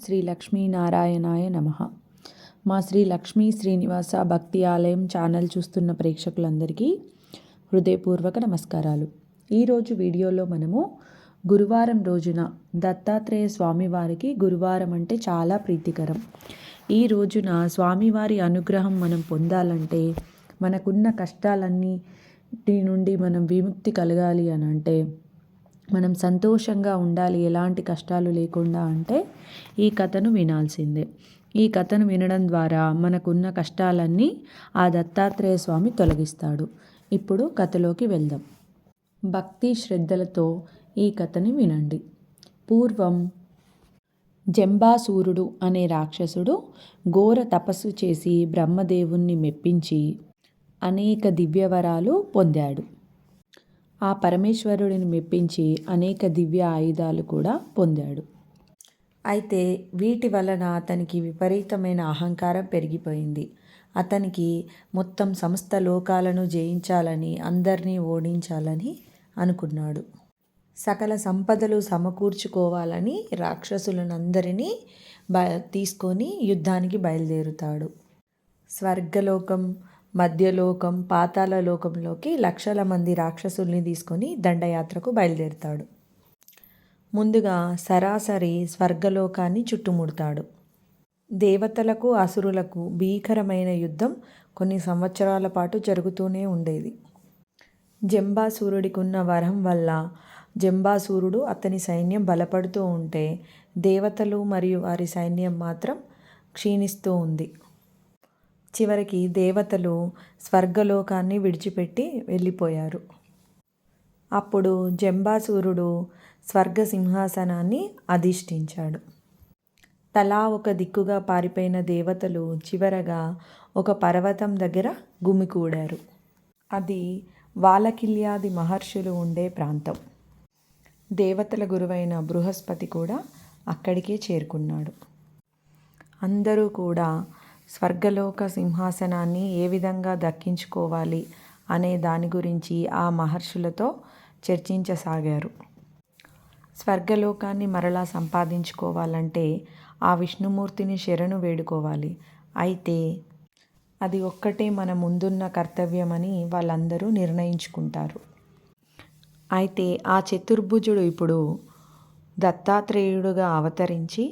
శ్రీ లక్ష్మీనారాయణాయ నమః. మా శ్రీ లక్ష్మీ శ్రీనివాస భక్తి ఆలయం ఛానల్ చూస్తున్న ప్రేక్షకులందరికీ హృదయపూర్వక నమస్కారాలు. ఈరోజు వీడియోలో మనము గురువారం రోజున దత్తాత్రేయ స్వామివారికి గురువారం అంటే చాలా ప్రీతికరం. ఈ రోజున స్వామివారి అనుగ్రహం మనం పొందాలంటే, మనకున్న కష్టాలన్నిటి నుండి మనం విముక్తి కలగాలి అని అంటే, మనం సంతోషంగా ఉండాలి, ఎలాంటి కష్టాలు లేకుండా అంటే ఈ కథను వినాల్సిందే. ఈ కథను వినడం ద్వారా మనకున్న కష్టాలన్నీ ఆ దత్తాత్రేయ స్వామి తొలగిస్తాడు. ఇప్పుడు కథలోకి వెళ్దాం. భక్తి శ్రద్ధలతో ఈ కథని వినండి. పూర్వం జంబాసూరుడు అనే రాక్షసుడు ఘోర తపస్సు చేసి బ్రహ్మదేవుణ్ణి మెప్పించి అనేక దివ్యవరాలు పొందాడు. ఆ పరమేశ్వరుడిని మెప్పించి అనేక దివ్య ఆయుధాలు కూడా పొందాడు. అయితే వీటి వలన అతనికి విపరీతమైన అహంకారం పెరిగిపోయింది. అతనికి మొత్తం సమస్త లోకాలను జయించాలని, అందరినీ ఓడించాలని అనుకున్నాడు. సకల సంపదలు సమకూర్చుకోవాలని రాక్షసులనందరినీ తీసుకొని యుద్ధానికి బయలుదేరుతాడు. స్వర్గలోకం, మధ్యలోకం, పాతాళ లోకంలోకి లక్షల మంది రాక్షసుల్ని తీసుకొని దండయాత్రకు బయలుదేరుతాడు. ముందుగా సరాసరి స్వర్గలోకాన్ని చుట్టుముడతాడు. దేవతలకు అసురులకు భీకరమైన యుద్ధం కొన్ని సంవత్సరాల పాటు జరుగుతూనే ఉండేది. జంబాసూరుడికి ఉన్న వరం వల్ల జంబాసూరుడు అతని సైన్యం బలపడుతూ ఉంటే, దేవతలు మరియు వారి సైన్యం మాత్రం క్షీణిస్తూ ఉంది. చివరికి దేవతలు స్వర్గలోకాన్ని విడిచిపెట్టి వెళ్ళిపోయారు. అప్పుడు జంబాసూరుడు స్వర్గ సింహాసనాన్ని అధిష్ఠించాడు. తలా ఒక దిక్కుగా పారిపోయిన దేవతలు చివరగా ఒక పర్వతం దగ్గర గుమికూడారు. అది వాలకిల్యాది మహర్షులు ఉండే ప్రాంతం. దేవతల గురువైన బృహస్పతి కూడా అక్కడికే చేరుకున్నాడు. అందరూ కూడా స్వర్గలోక సింహాసనాన్ని ఏ విధంగా దక్కించుకోవాలి అనే దాని గురించి ఆ మహర్షులతో చర్చించసాగారు. స్వర్గలోకాన్ని మరలా సంపాదించుకోవాలంటే ఆ విష్ణుమూర్తిని శరణు వేడుకోవాలి. అయితే అది ఒక్కటే మన ముందున్న కర్తవ్యమని వాళ్ళందరూ నిర్ణయించుకుంటారు. అయితే ఆ చతుర్భుజుడు ఇప్పుడు దత్తాత్రేయుడుగా అవతరించి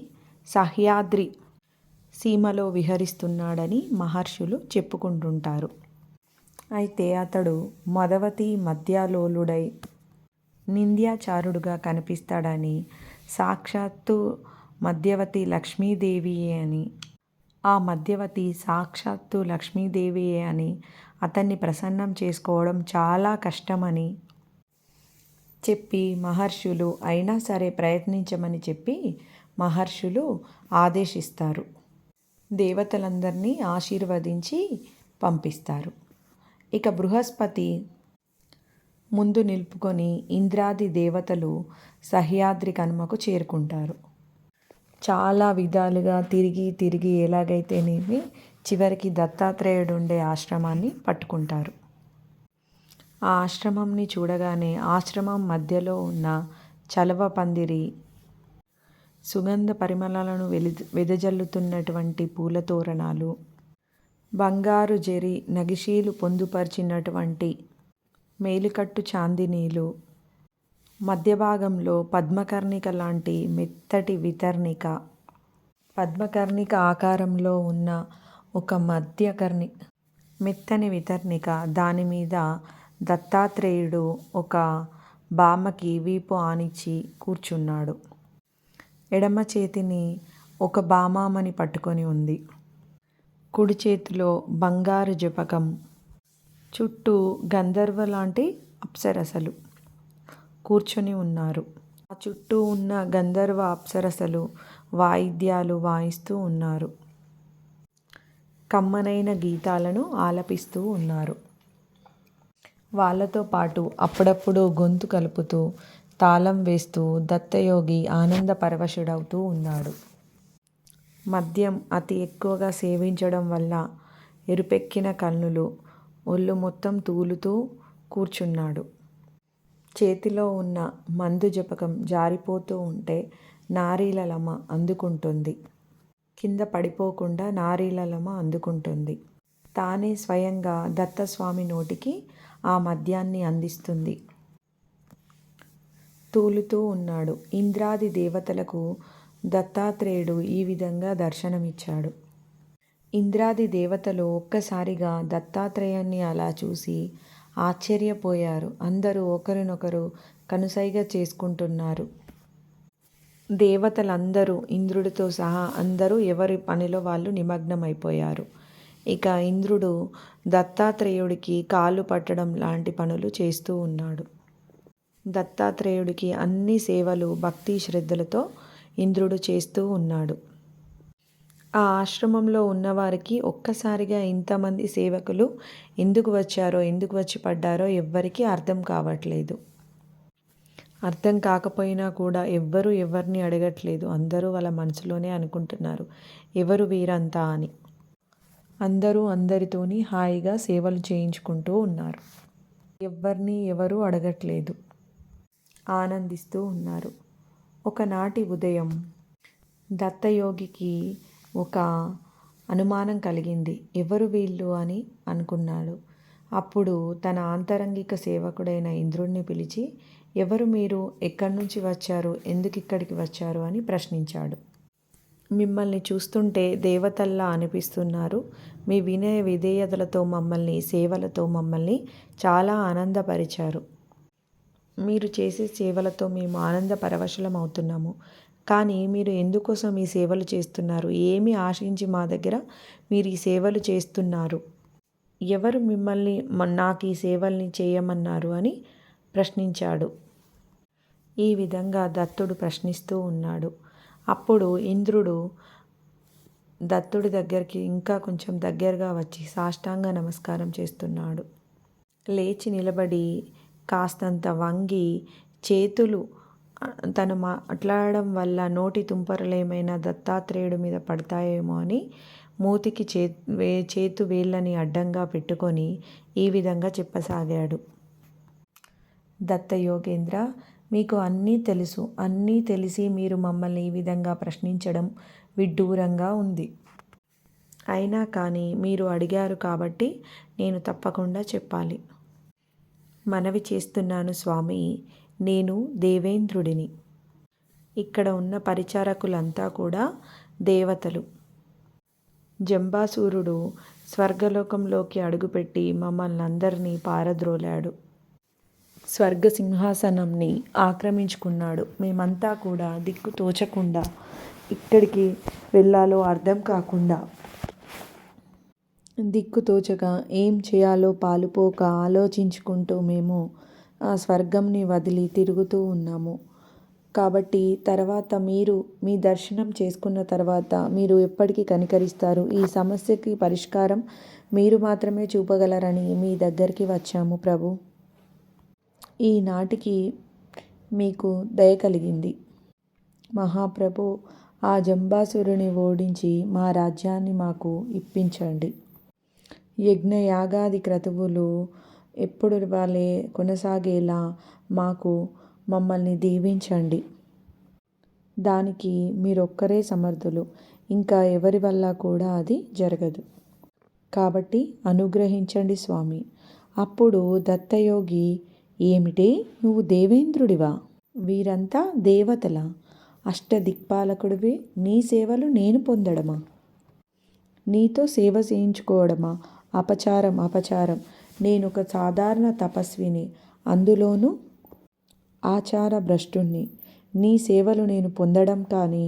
సహ్యాద్రి సీమలో విహరిస్తున్నాడని మహర్షులు చెప్పుకుంటుంటారు. అయితే అతడు మదవతి మధ్యాలోలుడై నింద్యాచారుడుగా కనిపిస్తాడని, సాక్షాత్తు మధ్యవతి లక్ష్మీదేవియే అని, ఆ మధ్యవతి సాక్షాత్తు లక్ష్మీదేవియే అని, అతన్ని ప్రసన్నం చేసుకోవడం చాలా కష్టమని చెప్పి మహర్షులు అయినా సరే ప్రయత్నించమని చెప్పి మహర్షులు ఆదేశిస్తారు. దేవతలందరినీ ఆశీర్వదించి పంపిస్తారు. ఇక బృహస్పతి ముందు నిలుపుకొని ఇంద్రాది దేవతలు సహ్యాద్రి కనుమకు చేరుకుంటారు. చాలా విధాలుగా తిరిగి ఎలాగైతేనేమి చివరికి దత్తాత్రేయుడు ఉండే ఆశ్రమాన్ని పట్టుకుంటారు. ఆ ఆశ్రమంని చూడగానే ఆశ్రమం మధ్యలో ఉన్న చలవ పందిరి, సుగంధ పరిమళాలను వెదజల్లుతున్నటువంటి పూల తోరణాలు, బంగారు జరి నగిషీలు పొందుపరిచినటువంటి మేలుకట్టు చాందినీలు, మధ్య భాగంలో పద్మకర్ణిక లాంటి మెత్తటి వితర్ణిక, పద్మకర్ణిక ఆకారంలో ఉన్న ఒక మెత్తని వితర్ణిక, దాని మీద దత్తాత్రేయుడు ఒక బామకి వీపు ఆనించి కూర్చున్నాడు. ఎడమ చేతిని ఒక బామామని పట్టుకొని ఉంది. కుడి చేతిలో బంగారు జపకం, చుట్టూ గంధర్వ లాంటి అప్సరసలు కూర్చొని ఉన్నారు. ఆ చుట్టూ ఉన్న గంధర్వ అప్సరసలు వాయిద్యాలు వాయిస్తూ ఉన్నారు. కమ్మనైన గీతాలను ఆలపిస్తూ ఉన్నారు. వాళ్ళతో పాటు అప్పుడప్పుడు గొంతు కలుపుతూ తాళం వేస్తూ దత్తయోగి ఆనంద పరవశుడవుతూ ఉన్నాడు. మద్యం అతి ఎక్కువగా సేవించడం వల్ల ఎరుపెక్కిన కన్నులు, ఒళ్ళు మొత్తం తూలుతూ కూర్చున్నాడు. చేతిలో ఉన్న మందు జపకం జారిపోతూ ఉంటే నారీలలమ అందుకుంటుంది. కింద పడిపోకుండా నారీలలమ అందుకుంటుంది. తానే స్వయంగా దత్తస్వామి నోటికి ఆ మద్యాన్ని అందిస్తుంది. తూలుతూ ఉన్నాడు. ఇంద్రాది దేవతలకు దత్తాత్రేయుడు ఈ విధంగా దర్శనమిచ్చాడు. ఇంద్రాది దేవతలు ఒక్కసారిగా దత్తాత్రేయాన్ని అలా చూసి ఆశ్చర్యపోయారు. అందరూ ఒకరినొకరు కనుసైగ చేసుకుంటున్నారు. దేవతలందరూ ఇంద్రుడితో సహా అందరూ ఎవరి పనిలో వాళ్ళు నిమగ్నమైపోయారు. ఇక ఇంద్రుడు దత్తాత్రేయుడికి కాళ్ళు పట్టడం లాంటి పనులు చేస్తూ ఉన్నాడు. దత్తాత్రేయుడికి అన్ని సేవలు భక్తి శ్రద్ధలతో ఇంద్రుడు చేస్తూ ఉన్నాడు. ఆ ఆశ్రమంలో ఉన్నవారికి ఒక్కసారిగా ఇంతమంది సేవకులు ఎందుకు వచ్చారో, ఎందుకు వచ్చి పడ్డారో ఎవ్వరికీ అర్థం కావట్లేదు. అర్థం కాకపోయినా కూడా ఎవ్వరూ ఎవరిని అడగట్లేదు. అందరూ వాళ్ళ మనసులోనే అనుకుంటున్నారు, ఎవరు వీరంతా అని. అందరూ అందరితోని హాయిగా సేవలు చేయించుకుంటూ ఉన్నారు. ఎవరిని ఎవరూ అడగట్లేదు, ఆనందిస్తూ ఉన్నారు. ఒకనాటి ఉదయం దత్తయోగికి ఒక అనుమానం కలిగింది. ఎవరు వీళ్ళు అని అనుకున్నాడు. అప్పుడు తన ఆంతరంగిక సేవకుడైన ఇంద్రుడిని పిలిచి, ఎవరు మీరు, ఎక్కడి నుంచి వచ్చారు, ఎందుకు ఇక్కడికి వచ్చారు అని ప్రశ్నించాడు. మిమ్మల్ని చూస్తుంటే దేవతల్లా అనిపిస్తున్నారు. మీ వినయ విధేయతలతో మమ్మల్ని, సేవలతో మమ్మల్ని చాలా ఆనందపరిచారు. మీరు చేసే సేవలతో మేము ఆనంద పరవశులం అవుతున్నాము. కానీ మీరు ఎందుకోసం ఈ సేవలు చేస్తున్నారు? ఏమి ఆశించి మా దగ్గర మీరు ఈ సేవలు చేస్తున్నారు? ఎవరు మిమ్మల్ని నాకు ఈ సేవల్ని చేయమన్నారు అని ప్రశ్నించాడు. ఈ విధంగా దత్తుడు ప్రశ్నిస్తూ ఉన్నాడు. అప్పుడు ఇంద్రుడు దత్తుడి దగ్గరికి ఇంకా కొంచెం దగ్గరగా వచ్చి సాష్టాంగ నమస్కారం చేస్తున్నాడు. లేచి నిలబడి కాస్తంత వంగి చేతులు తను మాట్లాడడం వల్ల నోటి తుంపరలేమైనా దత్తాత్రేయుడి మీద పడతాయేమో అని మూతికి చేతు వేళ్ళని అడ్డంగా పెట్టుకొని ఈ విధంగా చెప్పసాగాడు. దత్త యోగేంద్ర, మీకు అన్నీ తెలుసు. అన్నీ తెలిసి మీరు మమ్మల్ని ఈ విధంగా ప్రశ్నించడం విడ్డూరంగా ఉంది. అయినా కానీ మీరు అడిగారు కాబట్టి నేను తప్పకుండా చెప్పాలి. మనవి చేస్తున్నాను స్వామి, నేను దేవేంద్రుడిని. ఇక్కడ ఉన్న పరిచారకులంతా కూడా దేవతలు. జంబాసురుడు స్వర్గలోకంలోకి అడుగుపెట్టి మమ్మల్ని అందరినీ పారద్రోలాడు. స్వర్గ సింహాసనంని ఆక్రమించుకున్నాడు. మేమంతా కూడా దిక్కు తోచకుండా, ఎక్కడికి వెళ్ళాలో అర్థం కాకుండా, దిక్కు తోచక ఏం చేయాలో పాలుపోక ఆలోచించుకుంటూ మేము ఆ స్వర్గంని వదిలి తిరుగుతూ ఉన్నాము. కాబట్టి తర్వాత మీరు మీ దర్శనం చేసుకున్న తర్వాత మీరు ఎప్పటికీ కనికరిస్తారు. ఈ సమస్యకి పరిష్కారం మీరు మాత్రమే చూపగలరని మీ దగ్గరికి వచ్చాము ప్రభు. ఈనాటికి మీకు దయ కలిగింది. మహాప్రభు, ఆ జంబాసురుని ఓడించి మా రాజ్యాన్ని మాకు ఇప్పించండి. యజ్ఞయాగాది క్రతువులు ఎప్పుడు వాళ్ళే కొనసాగేలా మమ్మల్ని దీవించండి. దానికి మీరొక్కరే సమర్థులు. ఇంకా ఎవరి వల్ల కూడా అది జరగదు. కాబట్టి అనుగ్రహించండి స్వామి. అప్పుడు దత్తయోగి, ఏమిటి, నువ్వు దేవేంద్రుడివా? వీరంతా దేవతల అష్టదిక్పాలకుడివి. నీ సేవలు నేను పొందడమా? నీతో సేవ చేయించుకోవడమా? అపచారం. నేను ఒక సాధారణ తపస్విని, అందులోనూ ఆచార భ్రష్టుణ్ణి. నీ సేవలు నేను పొందడం కానీ,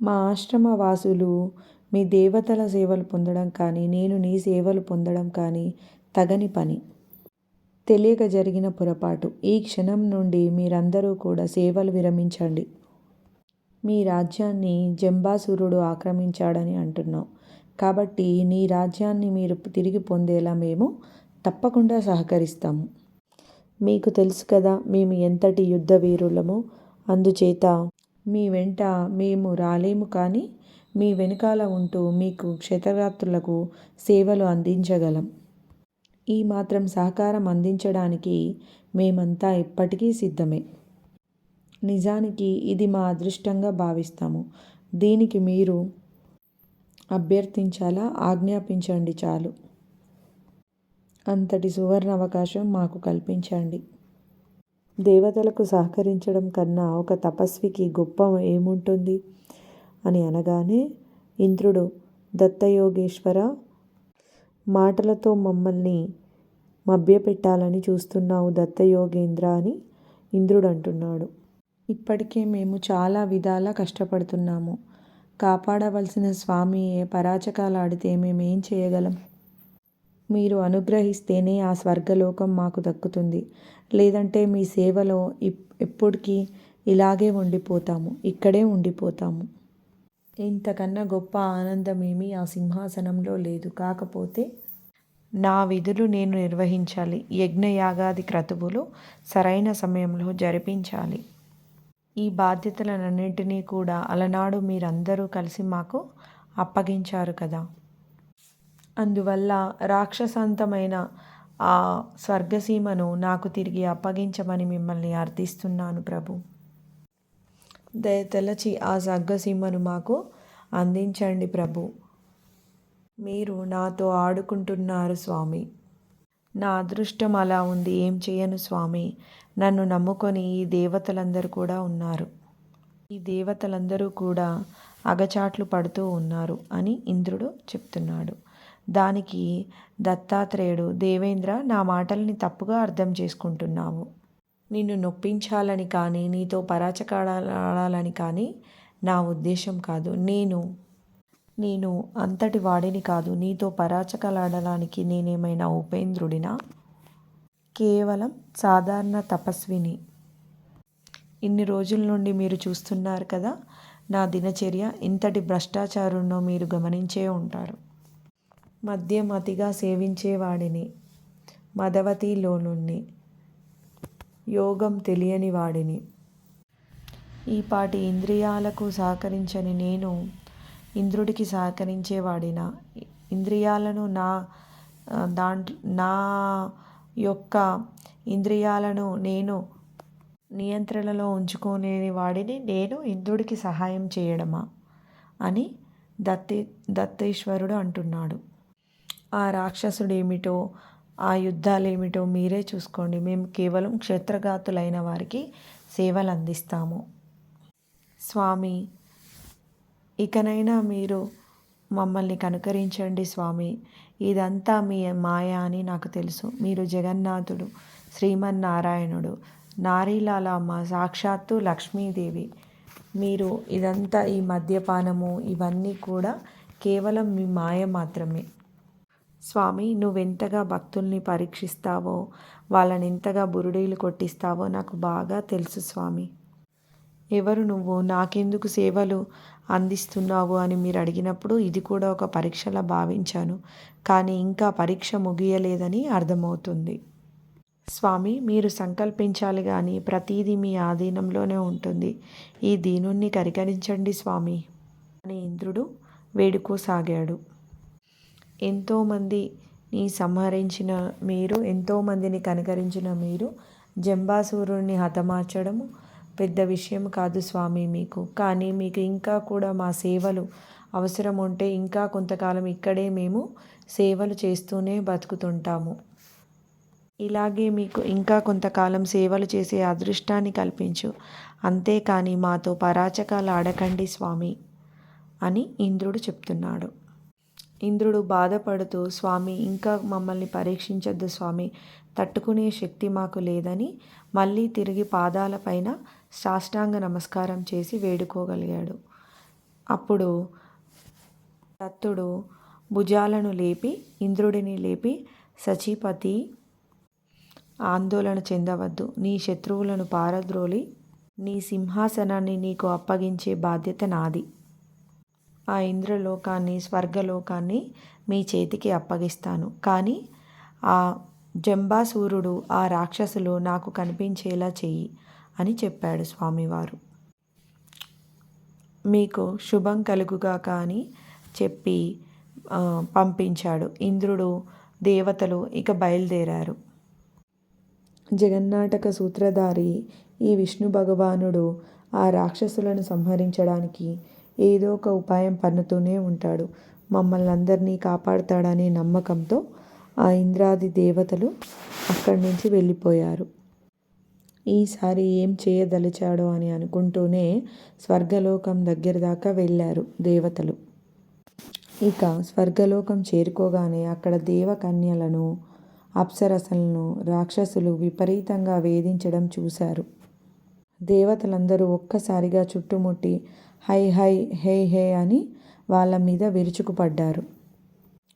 మా ఆశ్రమ వాసులు మీ దేవతల సేవలు పొందడం కానీ, నేను నీ సేవలు పొందడం కానీ తగని పని. తెలియక జరిగిన పొరపాటు. ఈ క్షణం నుండి మీరందరూ కూడా సేవలు విరమించండి. మీ రాజ్యాన్ని జంబాసురుడు ఆక్రమించాడని అంటున్నావు. కాబట్టి నీ రాజ్యాన్ని మీరు తిరిగి పొందేలా మేము తప్పకుండా సహకరిస్తాము. మీకు తెలుసు కదా మేము ఎంతటి యుద్ధ వీరులమో. అందుచేత మీ వెంట మేము రాలేము, కానీ మీ వెనకాల ఉంటూ మీకు క్షతగాత్రులకు సేవలు అందించగలం. ఈ మాత్రం సహకారం అందించడానికి మేమంతా ఎప్పటికీ సిద్ధమే. నిజానికి ఇది మా అదృష్టంగా భావిస్తాము. దీనికి మీరు అభ్యర్థించాలా? ఆజ్ఞాపించండి చాలు. అంతటి సువర్ణ అవకాశం మాకు కల్పించండి. దేవతలకు సహకరించడం కన్నా ఒక తపస్వికి గొప్ప ఏముంటుంది అని అనగానే ఇంద్రుడు, దత్తయోగేశ్వర, మాటలతో మమ్మల్ని మభ్యపెట్టాలని చూస్తున్నావు దత్తయోగేంద్ర అని ఇంద్రుడు అంటున్నాడు. ఇప్పటికే మేము చాలా విధాలా కష్టపడుతున్నాము. కాపాడవలసిన స్వామియే పరాచకాలాడితే మేమేం చేయగలం? మీరు అనుగ్రహిస్తేనే ఆ స్వర్గలోకం మాకు దక్కుతుంది. లేదంటే మీ సేవలో ఎప్పటికీ ఇలాగే ఉండిపోతాము, ఇక్కడే ఉండిపోతాము. ఇంతకన్నా గొప్ప ఆనందమేమీ ఆ సింహాసనంలో లేదు. కాకపోతే నా విధులు నేను నిర్వహించాలి. యజ్ఞయాగాది క్రతువులు సరైన సమయంలో జరిపించాలి. ఈ బాధ్యతలన్నింటినీ కూడా అలనాడు మీరందరూ కలిసి మాకు అప్పగించారు కదా. అందువల్ల రాక్షసాంతమైన ఆ స్వర్గసీమను నాకు తిరిగి అప్పగించమని మిమ్మల్ని అర్థిస్తున్నాను ప్రభు. దయతలచి ఆ స్వర్గసీమను మాకు అందించండి ప్రభు. మీరు నాతో ఆడుకుంటున్నారు స్వామి. నా అదృష్టం అలా ఉంది, ఏం చేయను స్వామి. నన్ను నమ్ముకొని ఈ దేవతలందరూ కూడా ఉన్నారు. ఈ దేవతలందరూ కూడా అగచాట్లు పడుతూ ఉన్నారు అని ఇంద్రుడు చెప్తున్నాడు. దానికి దత్తాత్రేయుడు, దేవేంద్ర, నా మాటల్ని తప్పుగా అర్థం చేసుకుంటున్నావు. నిన్ను నొప్పించాలని కానీ నీతో పరాచకాడాలని కానీ నా ఉద్దేశం కాదు. నేను అంతటి వాడిని కాదు. నీతో పరాచకాలాడడానికి నేనేమైనా ఉపేంద్రుడినా? కేవలం సాధారణ తపస్విని. ఇన్ని రోజుల నుండి మీరు చూస్తున్నారు కదా నా దినచర్య. ఇంతటి భ్రష్టాచారున్నో మీరు గమనించే ఉంటారు. మద్యం అతిగా సేవించేవాడిని, మదవతిలోనుణ్ణి, యోగం తెలియని వాడిని. ఈపాటి ఇంద్రియాలకు సహకరించని నేను ఇంద్రుడికి సహకరించేవాడినా? ఇంద్రియాలను నా యొక్క ఇంద్రియాలను నేను నియంత్రణలో ఉంచుకోలేని వాడిని నేను ఇంద్రుడికి సహాయం చేయడమా అని దత్తేశ్వరుడు అంటున్నాడు. ఆ రాక్షసుడేమిటో, ఆ యుద్ధాలేమిటో మీరే చూసుకోండి. మేము కేవలం క్షేత్రఘాతులైన వారికి సేవలు అందిస్తాము. స్వామి, ఇకనైనా మీరు మమ్మల్ని కనుకరించండి స్వామి. ఇదంతా మీ మాయ అని నాకు తెలుసు. మీరు జగన్నాథుడు, శ్రీమన్నారాయణుడు, నారీలాలమ్మ, సాక్షాత్తు లక్ష్మీదేవి. మీరు ఇదంతా ఈ మద్యపానము ఇవన్నీ కూడా కేవలం మీ మాయ మాత్రమే. స్వామి, నువ్వెంతగా భక్తుల్ని పరీక్షిస్తావో, వాళ్ళని ఎంతగా బురుడీలు కొట్టిస్తావో నాకు బాగా తెలుసు స్వామి. ఎవరు నువ్వు, నాకెందుకు సేవలు అందిస్తున్నావు అని మీరు అడిగినప్పుడు ఇది కూడా ఒక పరీక్షలా భావించాను. కానీ ఇంకా పరీక్ష ముగియలేదని అర్థమవుతుంది. స్వామి, మీరు సంకల్పించాలి కానీ ప్రతీదీ మీ ఆధీనంలోనే ఉంటుంది. ఈ దీనుణ్ణి కనికరించండి స్వామి అని ఇంద్రుడు వేడుకోసాగాడు. ఎంతోమందిని సంహరించిన మీరు, ఎంతోమందిని కనికరించిన మీరు జంబాసురుణ్ణి హతమార్చడము పెద్ద విషయం కాదు స్వామి మీకు. కానీ మీకు ఇంకా కూడా మా సేవలు అవసరం ఉంటే ఇంకా కొంతకాలం ఇక్కడే మేము సేవలు చేస్తూనే బతుకుతుంటాము. ఇలాగే మీకు ఇంకా కొంతకాలం సేవలు చేసే అదృష్టాన్ని కల్పించు. అంతేకాని మాతో పరాచకాలు ఆడకండి స్వామి అని ఇంద్రుడు చెప్తున్నాడు. ఇంద్రుడు బాధపడుతూ, స్వామి ఇంకా మమ్మల్ని పరీక్షించొద్దు స్వామి, తట్టుకునే శక్తి మాకు లేదని మళ్ళీ తిరిగి పాదాలపైన సాష్టాంగ నమస్కారం చేసి వేడుకోగలిగాడు. అప్పుడు దత్తుడు భుజాలను లేపి ఇంద్రుడిని లేపి, సచీపతి, ఆందోళన చెందవద్దు. నీ శత్రువులను పారద్రోలి నీ సింహాసనాన్ని నీకు అప్పగించే బాధ్యత నాది. ఆ ఇంద్రలోకాన్ని, స్వర్గలోకాన్ని మీ చేతికి అప్పగిస్తాను. కానీ ఆ జంబాసూరుడు, ఆ రాక్షసులు నాకు కనిపించేలా చెయ్యి అని చెప్పాడు స్వామివారు. మీకు శుభం కలుగుగాక అని చెప్పి పంపించాడు. ఇంద్రుడు, దేవతలు ఇక బయలుదేరారు. జగన్నాటక సూత్రధారి ఈ విష్ణు భగవానుడు ఆ రాక్షసులను సంహరించడానికి ఏదో ఒక ఉపాయం పన్నుతూనే ఉంటాడు. మమ్మల్ని అందరినీ కాపాడుతాడనే నమ్మకంతో ఆ ఇంద్రాది దేవతలు అక్కడి నుంచి వెళ్ళిపోయారు. ఈసారి ఏం చేయదలిచాడో అని అనుకుంటూనే స్వర్గలోకం దగ్గర దాకా వెళ్ళారు దేవతలు. ఇక స్వర్గలోకం చేరుకోగానే అక్కడ దేవకన్యలను, అప్సరసలను రాక్షసులు విపరీతంగా వేధించడం చూశారు. దేవతలందరూ ఒక్కసారిగా చుట్టుముట్టి హై హై హే హే అని వాళ్ళ మీద విరుచుకుపడ్డారు.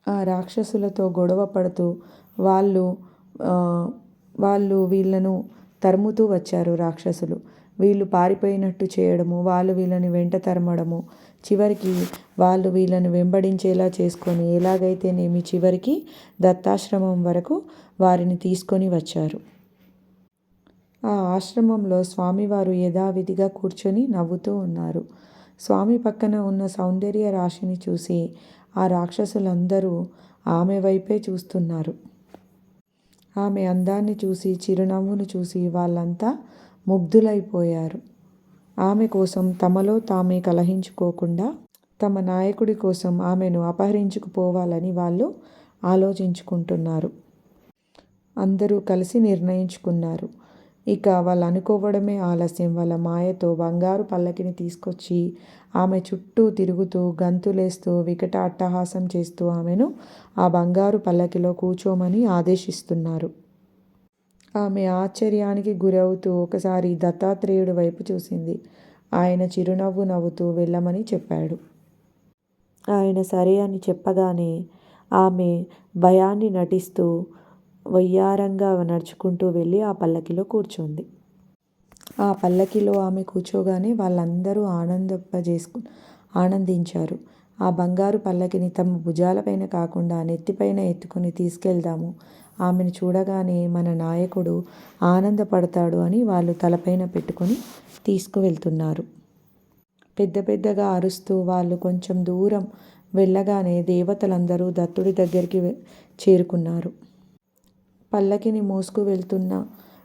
ఆ రాక్షసులతో గొడవ పడుతూ వాళ్ళు వీళ్ళను తరుముతూ వచ్చారు రాక్షసులు. వీళ్ళు పారిపోయినట్టు చేయడము, వాళ్ళు వీళ్ళని వెంట తరమడము, చివరికి వాళ్ళు వీళ్ళని వెంబడించేలా చేసుకొని ఎలాగైతేనేమి చివరికి దత్తాశ్రమం వరకు వారిని తీసుకొని వచ్చారు. ఆ ఆశ్రమంలో స్వామివారు యథావిధిగా కూర్చొని నవ్వుతూ ఉన్నారు. స్వామి పక్కన ఉన్న సౌందర్య రాశిని చూసి ఆ రాక్షసులందరూ ఆమె వైపే చూస్తున్నారు. ఆమె అందాన్ని చూసి, చిరునవ్వును చూసి వాళ్ళంతా ముగ్ధులైపోయారు. ఆమె కోసం తమలో తామే కలహించుకోకుండా తమ నాయకుడి కోసం ఆమెను అపహరించుకుపోవాలని వాళ్ళు ఆలోచించుకుంటున్నారు. అందరూ కలిసి నిర్ణయించుకున్నారు. ఇక వాళ్ళు అనుకోవడమే ఆలస్యం. వాళ్ళ మాయతో బంగారు పల్లకిని తీసుకొచ్చి ఆమె చుట్టూ తిరుగుతూ గంతులేస్తూ వికట అట్టహాసం చేస్తూ ఆమెను ఆ బంగారు పల్లకిలో కూర్చోమని ఆదేశిస్తున్నారు. ఆమె ఆశ్చర్యానికి గురవుతూ ఒకసారి దత్తాత్రేయుడి వైపు చూసింది. ఆయన చిరునవ్వు నవ్వుతూ వెళ్ళమని చెప్పాడు. ఆయన సరే అని చెప్పగానే ఆమె భయాన్ని నటిస్తూ వయ్యారంగా నడుచుకుంటూ వెళ్ళి ఆ పల్లకిలో కూర్చుంది. ఆ పల్లకిలో ఆమె కూర్చోగానే వాళ్ళందరూ ఆనందించారు. ఆ బంగారు పల్లకిని తమ భుజాలపైన కాకుండా నెత్తిపైన ఎత్తుకొని తీసుకెళ్దాము, ఆమెను చూడగానే మన నాయకుడు ఆనందపడతాడు అని వాళ్ళు తలపైన పెట్టుకొని తీసుకువెళ్తున్నారు. పెద్ద పెద్దగా అరుస్తూ వాళ్ళు కొంచెం దూరం వెళ్ళగానే దేవతలందరూ దత్తుడి దగ్గరికి చేరుకున్నారు. పల్లకిని మోసుకు వెళ్తున్న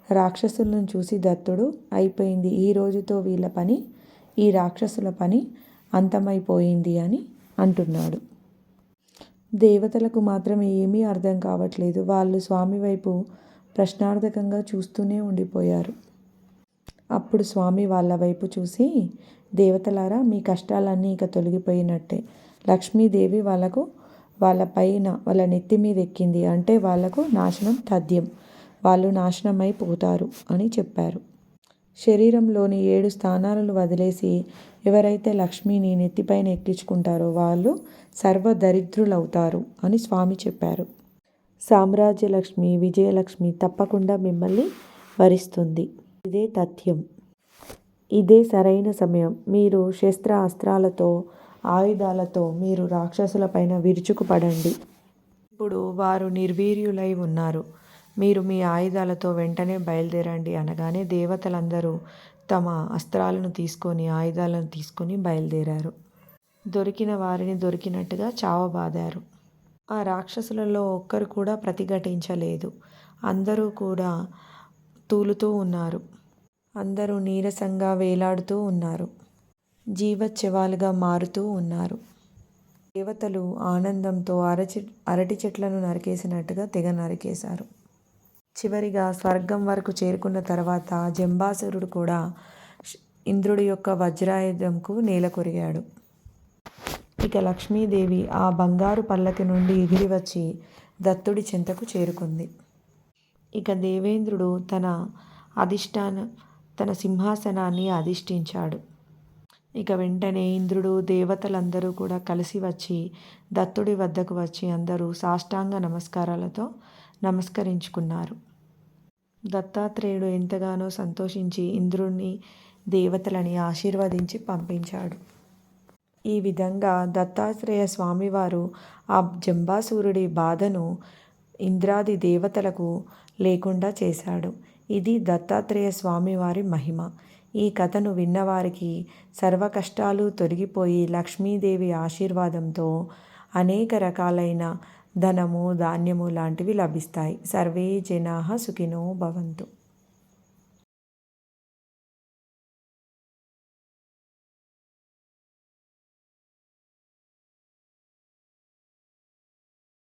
రాక్షసులను చూసి దత్తుడు అయిపోయింది, ఈ రోజుతో వీళ్ళ పని, ఈ రాక్షసుల పని అంతమైపోయింది అని అంటున్నాడు. దేవతలకు మాత్రం ఏమీ అర్థం కావట్లేదు. వాళ్ళు స్వామి వైపు ప్రశ్నార్థకంగా చూస్తూనే ఉండిపోయారు. అప్పుడు స్వామి వాళ్ళ వైపు చూసి, దేవతలారా, మీ కష్టాలన్నీ ఇక తొలగిపోయినట్టే. లక్ష్మీదేవి వాళ్ళ నెత్తి మీద ఎక్కింది అంటే వాళ్లకు నాశనం తథ్యం, వాళ్ళు నాశనమైపోతారు అని చెప్పారు. శరీరంలోని 7 స్థానాలను వదిలేసి ఎవరైతే లక్ష్మిని నెత్తిపైన ఎక్కించుకుంటారో వాళ్ళు సర్వదరిద్రులవుతారు అని స్వామి చెప్పారు. సామ్రాజ్యలక్ష్మి, విజయలక్ష్మి తప్పకుండా మిమ్మల్ని వరిస్తుంది. ఇదే తథ్యం, ఇదే సరైన సమయం. మీరు శస్త్ర అస్త్రాలతో, ఆయుధాలతో మీరు రాక్షసులపైన విరుచుకుపడండి. ఇప్పుడు వారు నిర్వీర్యులై ఉన్నారు. మీరు మీ ఆయుధాలతో వెంటనే బయలుదేరండి అనగానే దేవతలందరూ తమ అస్త్రాలను తీసుకొని, ఆయుధాలను తీసుకొని బయలుదేరారు. దొరికిన వారిని దొరికినట్టుగా చావబాదారు. ఆ రాక్షసులలో ఒక్కరు కూడా ప్రతిఘటించలేదు. అందరూ కూడా తూలుతూ ఉన్నారు. అందరూ నీరసంగా వేలాడుతూ ఉన్నారు. జీవచ్ఛవాలుగా మారుతూ ఉన్నారు. దేవతలు ఆనందంతో అరటి చెట్లను నరికేసినట్టుగా తెగ నరికేశారు. చివరిగా స్వర్గం వరకు చేరుకున్న తర్వాత జంబాసురుడు కూడా ఇంద్రుడి యొక్క వజ్రాయుధంకు నేల కొరిగాడు. ఇక లక్ష్మీదేవి ఆ బంగారు పల్లకి నుండి ఎగిరి వచ్చి దత్తుడి చెంతకు చేరుకుంది. ఇక దేవేంద్రుడు తన సింహాసనాన్ని అధిష్ఠించాడు. ఇక వెంటనే ఇంద్రుడు, దేవతలందరూ కూడా కలిసి వచ్చి దత్తుడి వద్దకు వచ్చి అందరూ సాష్టాంగ నమస్కారాలతో నమస్కరించుకున్నారు. దత్తాత్రేయుడు ఎంతగానో సంతోషించి ఇంద్రుడిని, దేవతలని ఆశీర్వదించి పంపించాడు. ఈ విధంగా దత్తాత్రేయ స్వామివారు ఆ జంబాసురుడి బాధను ఇంద్రాది దేవతలకు లేకుండా చేశాడు. ఇది దత్తాత్రేయ స్వామివారి మహిమ. ఈ కథను విన్నవారికి సర్వ కష్టాలు తొలగిపోయి లక్ష్మీదేవి ఆశీర్వాదంతో అనేక రకాలైన ధనము, ధాన్యము లాంటివి లభిస్తాయి. సర్వే జనాః సుఖినో భవంతు.